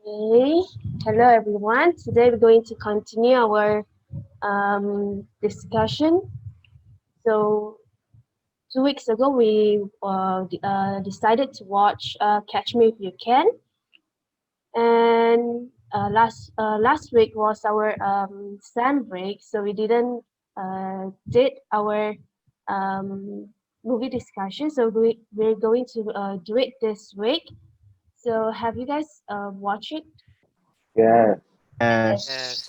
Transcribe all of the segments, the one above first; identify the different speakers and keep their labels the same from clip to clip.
Speaker 1: Okay, hello everyone. Today we're going to continue our discussion. So 2 weeks ago we decided to watch Catch Me If You Can, and last week was our SAM break, so we didn't did our um, movie discussion. So we're going to do it this week. So have you guys watched it?
Speaker 2: Yeah.
Speaker 3: Yes.
Speaker 4: Yes.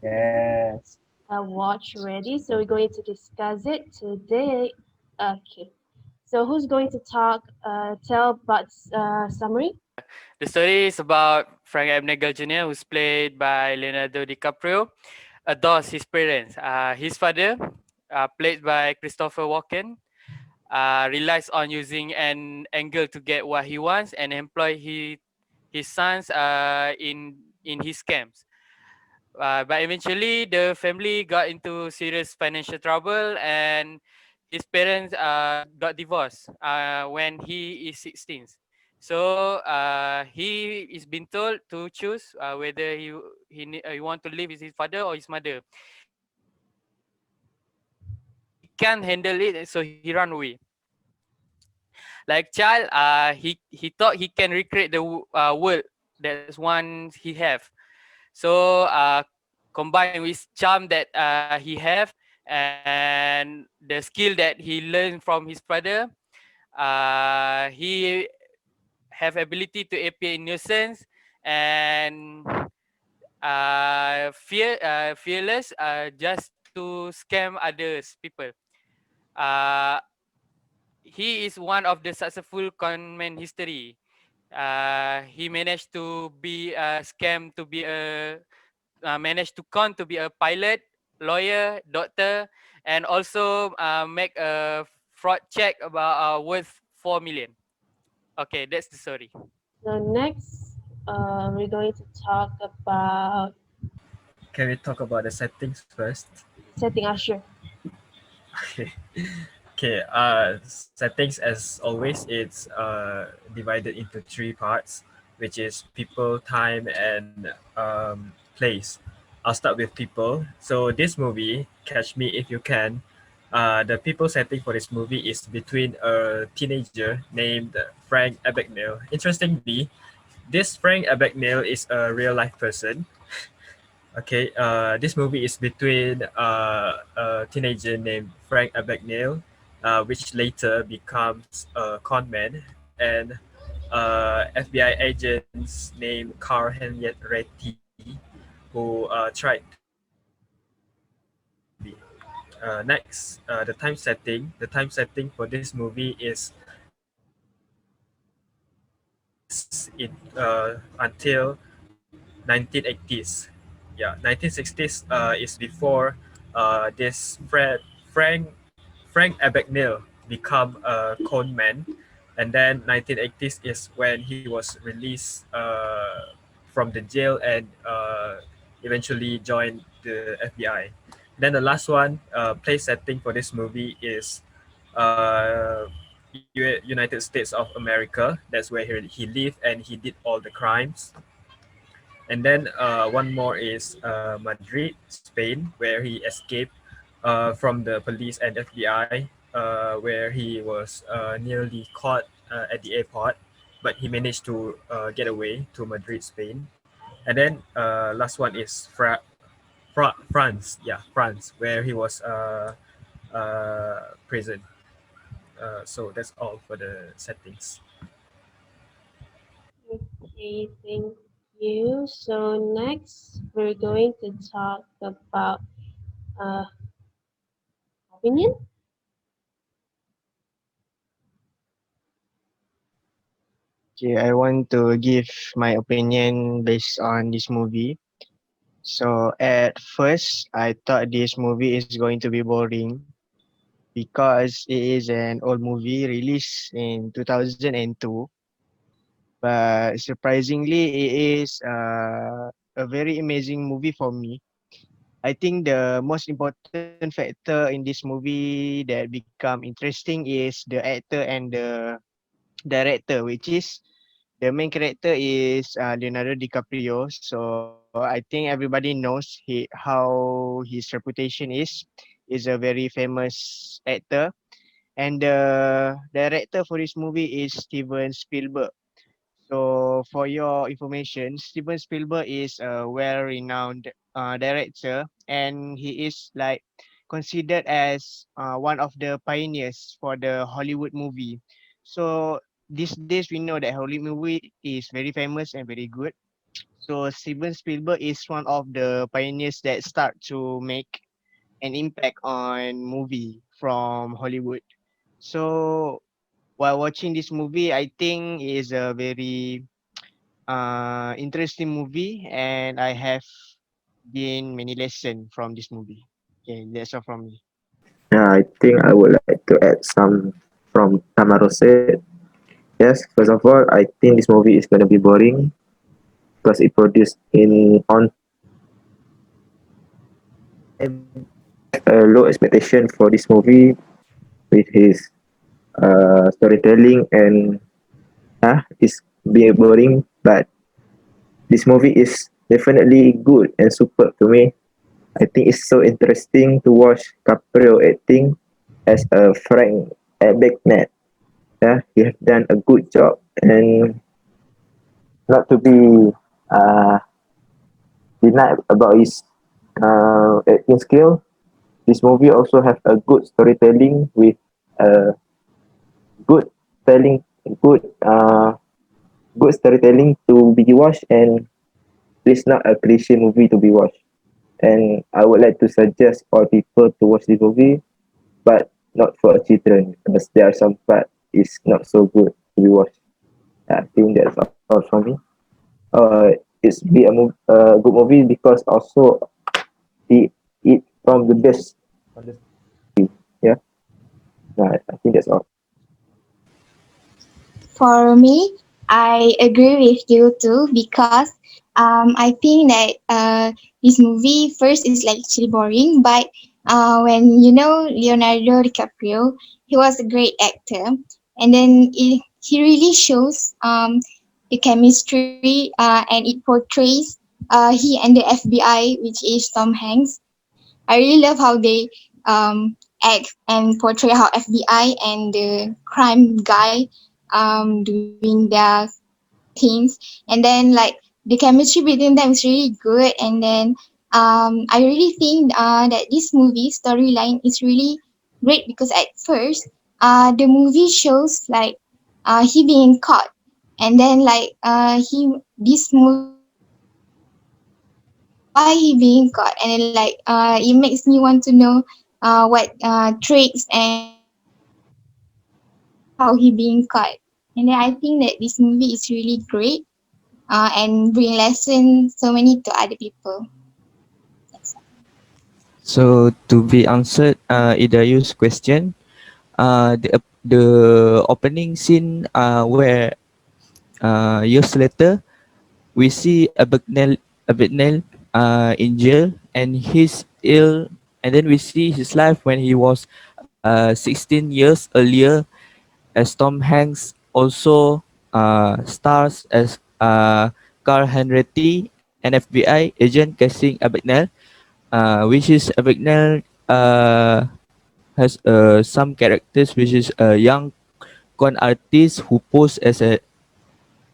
Speaker 2: Yes.
Speaker 1: Watch already, so we're going to discuss it today. Okay, so who's going to tell about summary?
Speaker 4: The story is about Frank Abnegel Jr., who's played by Leonardo DiCaprio, adores his parents. His father, played by Christopher Walken, relies on using an angle to get what he wants and employ his sons in his scams. But eventually, the family got into serious financial trouble, and his parents got divorced when he is 16. So he is being told to choose whether he want to live with his father or his mother. He can't handle it, so he run away. Like child, he thought he can recreate the world that's one he have. So combined with charm that he have and the skill that he learned from his father, he have ability to appear innocent and fearless, just to scam others people. Uh, he is one of the successful conman history. He managed to be a scam to be a managed to con to be a pilot, lawyer, doctor, and also make a fraud check about worth 4 million. Okay, that's the story.
Speaker 1: So next, we're going to talk about
Speaker 2: Can we talk about the settings first?
Speaker 1: setting Usher.
Speaker 2: Okay. Okay. Settings as always, it's divided into three parts, which is people, time, and place. I'll start with people. So this movie, Catch Me If You Can, the people setting for this movie is between a teenager named Frank Abagnale. Interestingly, this Frank Abagnale is a real life person. Okay, this movie is between a teenager named Frank Abagnale, which later becomes a con man, and FBI agents named Carl Henriette Reti, who tried to be. Next, the time setting. The time setting for this movie is until 1980s. Yeah, 1960s is before this Frank Abagnale become a con man, and then 1980s is when he was released from the jail and eventually joined the FBI. Then the last one, place setting for this movie is uh, United States of America. That's where he lived and he did all the crimes. And then one more is Madrid, Spain, where he escaped from the police and FBI, where he was nearly caught at the airport, but he managed to get away to Madrid, Spain. And then last one is France, yeah, France, where he was prison. So that's all for the settings.
Speaker 1: Okay, thank you. So next, we're going to talk about uh, opinion.
Speaker 3: Okay, I want to give my opinion based on this movie. So at first, I thought this movie is going to be boring because it is an old movie released in 2002. But surprisingly, it is a very amazing movie for me. I think the most important factor in this movie that become interesting is the actor and the director, which is the main character is Leonardo DiCaprio. So I think everybody knows how his reputation is. He's a very famous actor, and the director for this movie is Steven Spielberg. So for your information, Steven Spielberg is a well-renowned director, and he is like considered as one of the pioneers for the Hollywood movie. So these days we know that Hollywood movie is very famous and very good. So Steven Spielberg is one of the pioneers that start to make an impact on movie from Hollywood. So while watching this movie, I think it is a very interesting movie, and I have gained many lessons from this movie. Okay, that's all from me.
Speaker 5: Yeah, I think I would like to add some from Kamarul said. Yes, first of all, I think this movie is gonna be boring because it produced in on a low expectation for this movie with his storytelling and it's be boring, but this movie is definitely good and superb to me. I think it's so interesting to watch Caprio acting as a Frank Abagnale. Yeah, he have done a good job, and not to be uh, denied about his acting skill. This movie also have a good storytelling with a good telling, good good storytelling to be watched, and it's not a cliche movie to be watched. And I would like to suggest all people to watch this movie, but not for children because there are some part is not so good to be watched. I think that's all from me. It's be a good movie because also it from the best. Yeah, I think that's all.
Speaker 6: For me, I agree with you too because I think that this movie first is like actually boring, but when you know Leonardo DiCaprio, he was a great actor, and then he really shows the chemistry and it portrays he and the FBI, which is Tom Hanks. I really love how they act and portray how FBI and the crime guy doing their things, and then like the chemistry between them is really good, and then I really think that this movie storyline is really great because at first the movie shows like he being caught, and then like he this movie why he being caught, and then like it makes me want to know what tricks and how he being caught. And then I think that this movie is really great and bring lessons so many to other people. That's all.
Speaker 7: So to be answered, Idayu's question, the opening scene where years later we see Abednel in jail and he's ill, and then we see his life when he was 16 years earlier as Tom Hanks also stars as Carl Henretti, an FBI agent casing Abednel, which is Abednel has some characters which is a young con artist who posed as a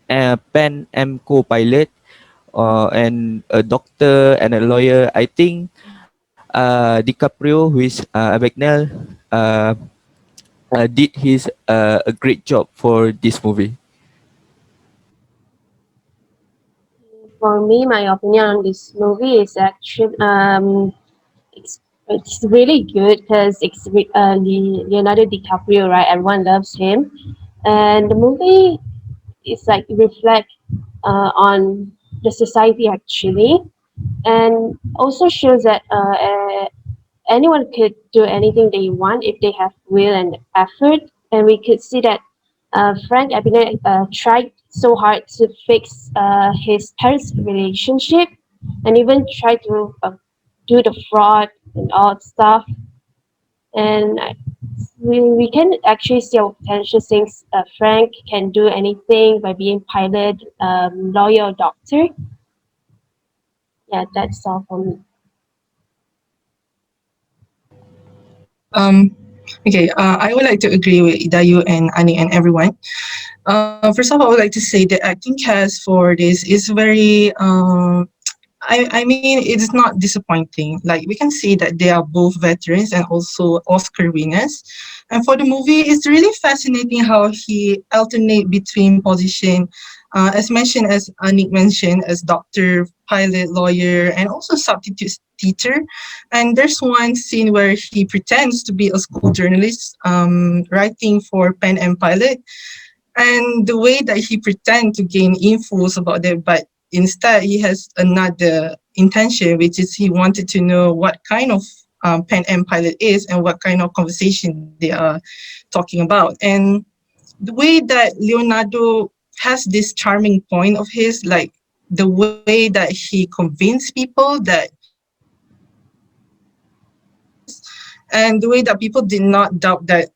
Speaker 7: Pan Am co-pilot and a doctor and a lawyer. I think DiCaprio, who is Abagnale, did his a great job for this movie.
Speaker 1: For me, my opinion on this movie is actually it's really good because it's Leonardo DiCaprio, right? Everyone loves him, and the movie is like reflect on the society actually, and also shows that anyone could do anything they want if they have will and effort. And we could see that Frank Abagnale tried so hard to fix his parents' relationship, and even tried to do the fraud and all that stuff. And we can actually see our potential since Frank can do anything by being pilot, lawyer, or doctor. Yeah, that's all for me.
Speaker 8: Um, okay, I would like to agree with Idayu and Ani and everyone. First off, I would like to say the acting cast for this is very I mean, it's not disappointing. Like, we can see that they are both veterans and also Oscar winners. And for the movie, it's really fascinating how he alternate between position, as mentioned, as Anik mentioned, as doctor, pilot, lawyer, and also substitute teacher. And there's one scene where he pretends to be a school journalist, writing for Pen and Pilot, and the way that he pretend to gain infos about them, but instead he has another intention, which is he wanted to know what kind of pen and pilot is and what kind of conversation they are talking about. And the way that Leonardo has this charming point of his, like the way that he convinced people that he is a pilot and the way that people did not doubt that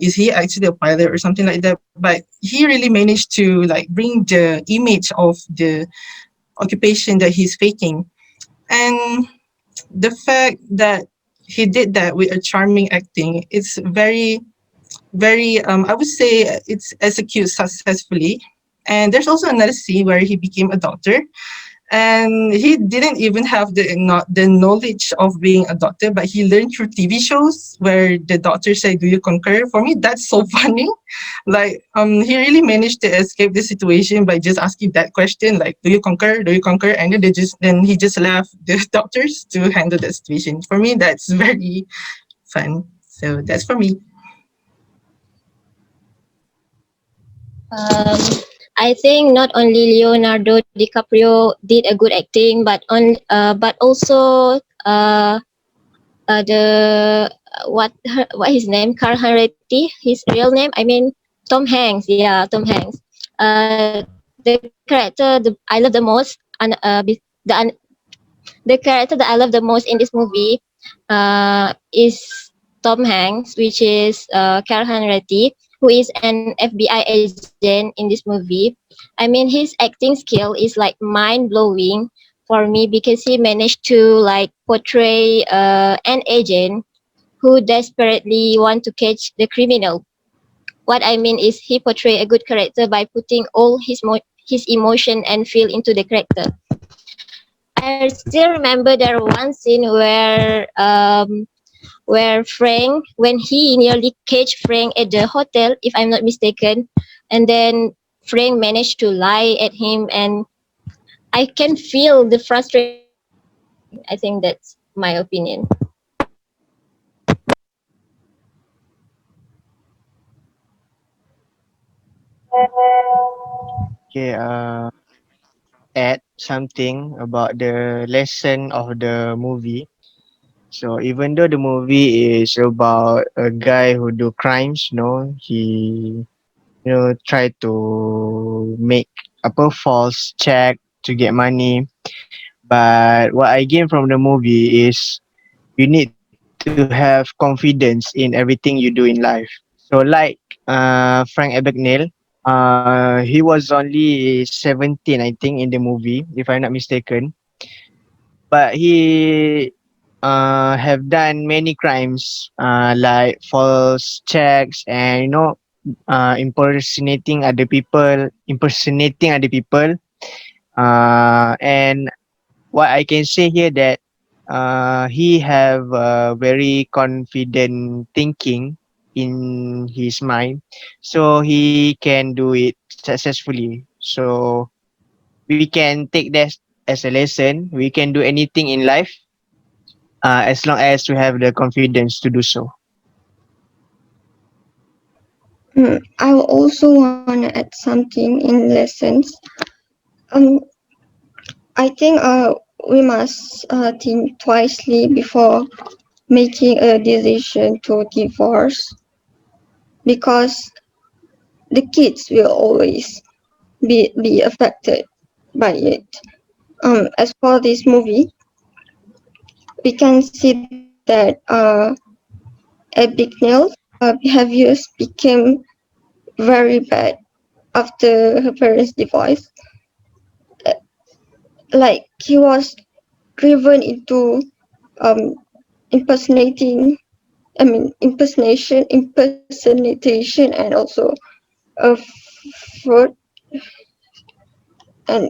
Speaker 8: is he actually a pilot or something like that, but he really managed to like bring the image of the occupation that he's faking. And the fact that he did that with a charming acting, it's very I would say it's executed successfully. And there's also another scene where he became a doctor, and he didn't even have the not the knowledge of being a doctor, but he learned through TV shows where the doctor say, "Do you concur?" For me, that's so funny. Like, he really managed to escape the situation by just asking that question, like, "Do you concur? Do you concur?" And then he just left the doctors to handle the situation. For me, that's very fun. So that's for me.
Speaker 9: Um, I think not only Leonardo DiCaprio did a good acting, but also the what his name, Carl Harrity, his real name. I mean Tom Hanks. Yeah, Tom Hanks. The character I love the most, and the character that I love the most in this movie is Tom Hanks, which is Carl Reddy, who is an FBI agent in this movie. I mean, his acting skill is like mind blowing for me because he managed to like portray an agent who desperately want to catch the criminal. What I mean is he portray a good character by putting all his emotion and feel into the character. I still remember there one scene where Frank, when he nearly caged Frank at the hotel, if I'm not mistaken, and then Frank managed to lie at him, and I can feel the frustration in his acting. I think that's my opinion.
Speaker 3: Okay, add something about the lesson of the movie. So even though the movie is about a guy who do crimes, he try to make a false check to get money. But what I gain from the movie is you need to have confidence in everything you do in life. So like Frank Abagnale, he was only 17, I think, in the movie, if I'm not mistaken. But he have done many crimes, like false checks and impersonating other people. And what I can say here that he have very confident thinking in his mind, so he can do it successfully. So we can take that as a lesson. We can do anything in life as long as we have the confidence to do so.
Speaker 6: I also want to add something in lessons. Um, I think we must think twicely before making a decision to divorce because the kids will always be affected by it. As for this movie, we can see that
Speaker 10: Abigail's behaviors became very bad after her parents' divorce. Uh, Like he was driven into um, impersonating, impersonation, and also a fraud, and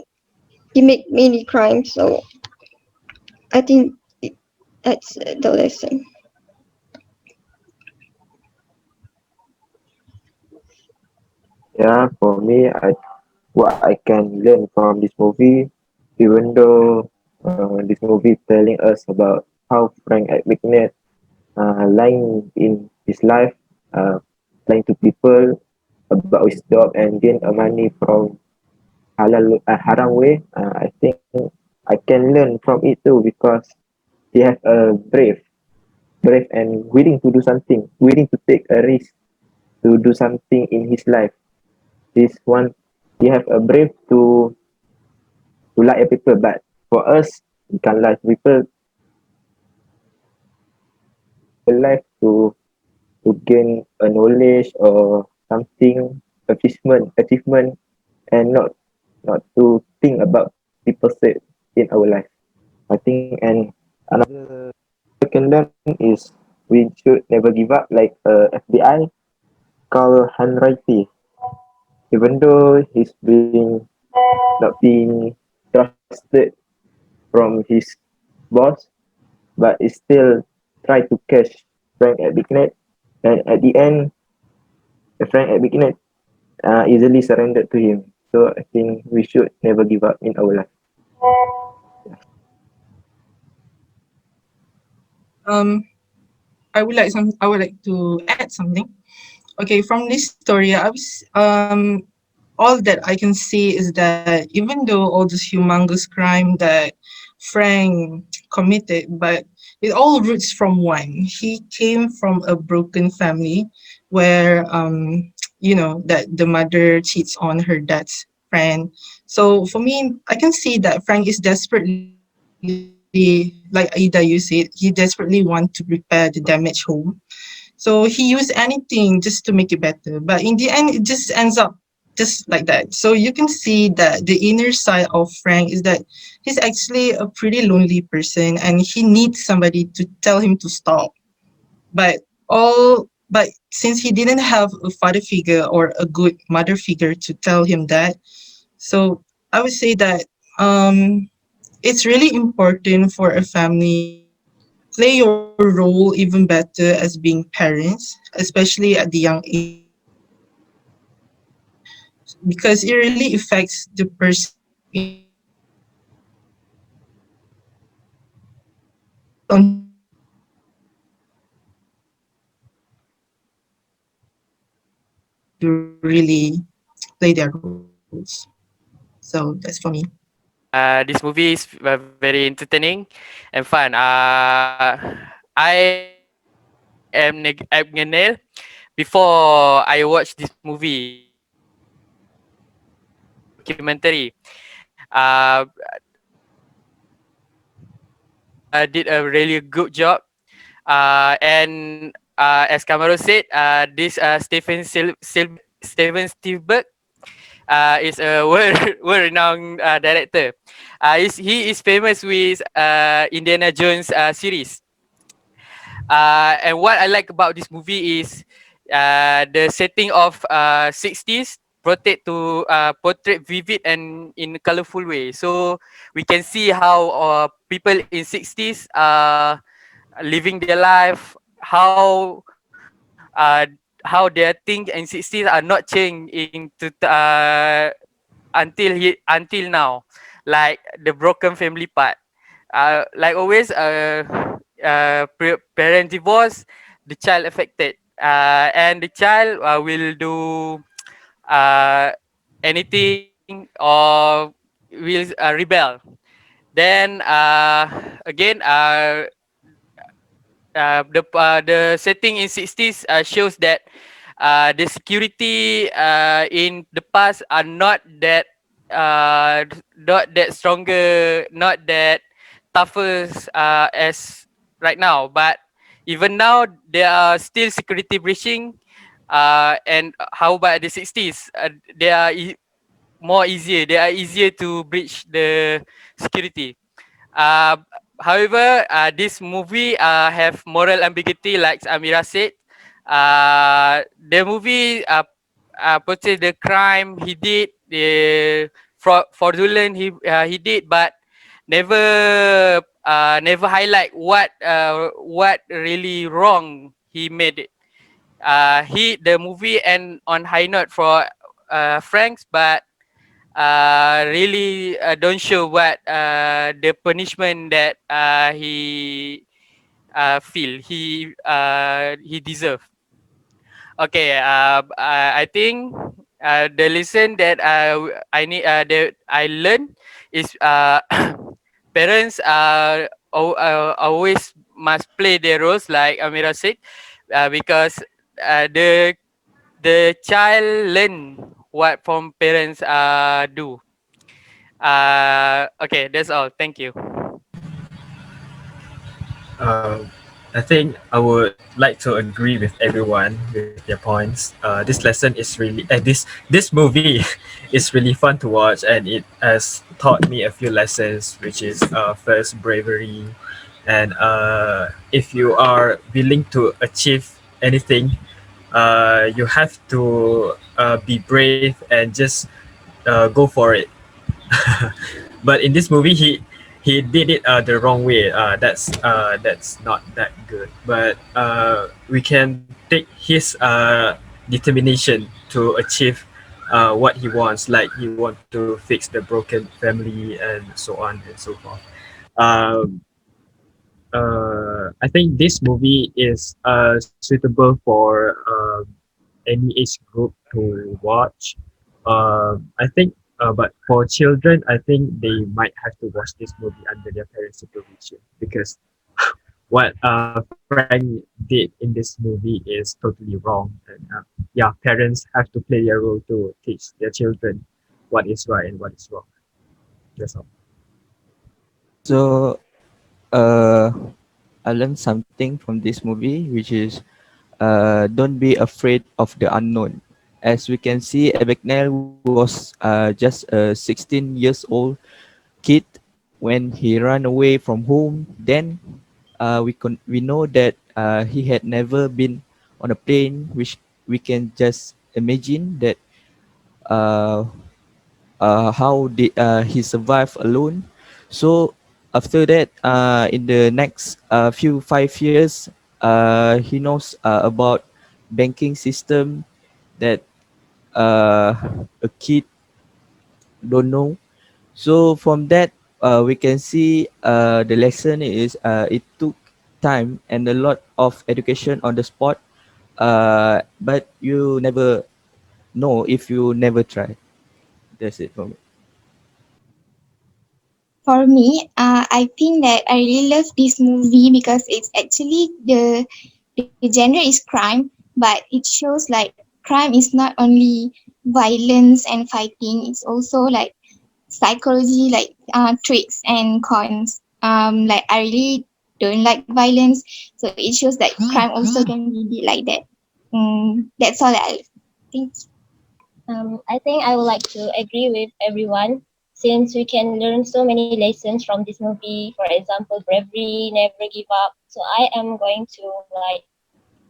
Speaker 10: he made many crimes. So I think that's the lesson.
Speaker 5: Yeah, for me, what I can learn from this movie, even though this movie telling us about how Frank McNair lying in his life, uh, lying to people about his job and gain money from haram way. I think I can learn from it too because he has a brave and willing to do something, willing to take a risk to do something in his life. This one, he have a brave to lie at people, but for us, we can't lie to people. Life to gain a knowledge or something, achievement, and not to think about people said in our life. I think, and another I can learn is we should never give up. Like FBI called handwriting, even though he's being not being trusted from his boss, but he still try to catch Frank at Big Net, and at the end, Frank at Big Net easily surrendered to him. So I think we should never give up in our life.
Speaker 8: Um, I would like to add something. Okay, from this story, all that I can see is that even though all this humongous crime that Frank committed, but it all roots from one. He came from a broken family where that the mother cheats on her dad's friend. So for me, I can see that Frank is desperately, like Ida you said, he desperately want to repair the damaged home. So he used anything just to make it better. But in the end, it just ends up just like that. So you can see that the inner side of Frank is that he's actually a pretty lonely person and he needs somebody to tell him to stop. But since he didn't have a father figure or a good mother figure to tell him that, so I would say that it's really important for a family to play your role even better as being parents, especially at the young age, because it really affects the person in the future. So it's on parents to really play their roles. So that's for me.
Speaker 4: This movie is very entertaining and fun. I am Abganel. Before I watched this movie, I watched the documentary. Did a really good job. And as Kamarul said, this Steven Spielberg is a world-renowned director. He is famous with Indiana Jones series. And what I like about this movie is the setting of 60s portrait vivid and in a colorful way. So we can see how people in 60s living their life, how their things in 60s are not changed until now, like the broken family part. Like always, parent divorce, the child affected, and the child will do uh, anything or will rebel. Then again, the setting in 60s shows that the security in the past are uh, not that stronger, not that tougher as right now. But Even now, there are still security breaching. And how about the 60s? They are more easier. They are easier to breach the security. Uh, However, this movie have moral ambiguity, like Amira said. The movie portray the crime he did, the fraudulent he did, but never highlight what really wrong he made it. The movie end on high note for Franks, but really don't show what the punishment that he deserve. Okay, I think the lesson that I need that I learned is parents always must play their roles, like Amira said, because the child learn what from parents do. Okay, that's all. Thank you.
Speaker 2: Uh, I think I would like to agree with everyone with their points. This lesson is really this movie is really fun to watch, and it has taught me a few lessons, which is first bravery, and if you are willing to achieve anything, you have to be brave and just go for it. But in this movie, he did it the wrong way. That's not that good. But we can take his determination to achieve what he wants. Like he want to fix the broken family and so on and so forth. Um, I think this movie is suitable for any age group to watch. I think, but for children, I think they might have to watch this movie under their parents' supervision because what Frank did in this movie is totally wrong. And yeah, parents have to play their role to teach their children what is right and what is wrong. That's all.
Speaker 7: So uh, I learned something from this movie, which is don't be afraid of the unknown. As we can see, Abagnale was just a 16 years old kid when he ran away from home. Then we know that he had never been on a plane, which we can just imagine that uh, how did he survive alone. So after that, in the next few 5 years, he knows about banking system that uh, a kid don't know. So from that, we can see the lesson is it took time and a lot of education on the spot, but you never know if you never try. That's it for me.
Speaker 6: For me, I think that I really love this movie because it's actually the genre is crime, but it shows like crime is not only violence and fighting; it's also like psychology, like tricks and cons. Like I really don't like violence, so it shows that crime also can be like that. That's all I think.
Speaker 9: I think I would like to agree with everyone since we can learn so many lessons from this movie. For example, bravery, never give up. So I am going to like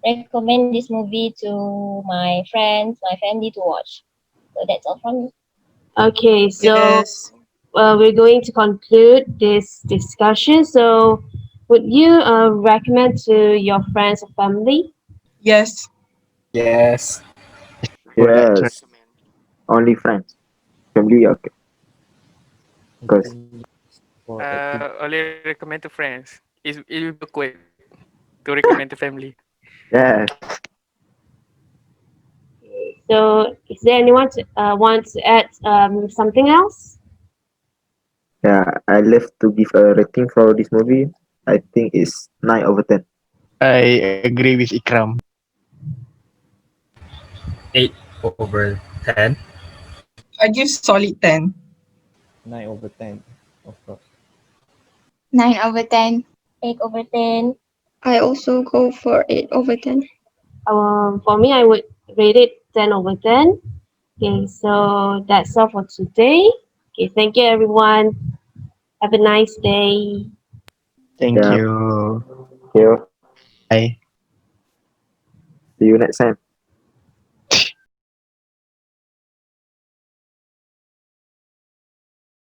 Speaker 9: recommend this movie to my friends, my family to watch. So that's all from me.
Speaker 1: Okay, so
Speaker 8: Yes.
Speaker 1: we're going to conclude this discussion. So, would you recommend to your friends or family?
Speaker 8: Yes.
Speaker 2: Yes.
Speaker 3: Would like to
Speaker 5: Yes,
Speaker 3: recommend.
Speaker 5: only friends, family. Okay,
Speaker 7: I
Speaker 5: because
Speaker 7: think for activity.
Speaker 4: Only recommend to friends. It will be awkward to recommend to family.
Speaker 5: yes,
Speaker 1: So, is there anyone want to add something else?
Speaker 5: yeah, I love to give a rating for this movie. I think it's 9/10.
Speaker 3: I agree with Ikram.
Speaker 2: 8/10.
Speaker 8: I give solid 10.
Speaker 7: 9/10, of course.
Speaker 6: 9/10.
Speaker 9: 8/10.
Speaker 10: I also go for 8/10.
Speaker 1: For me, I would rate it 10/10. Okay, so that's all for today. Okay, thank you everyone. Have a nice day.
Speaker 3: Thank
Speaker 5: Yeah.
Speaker 3: you.
Speaker 5: You.
Speaker 3: Bye.
Speaker 5: See you next time.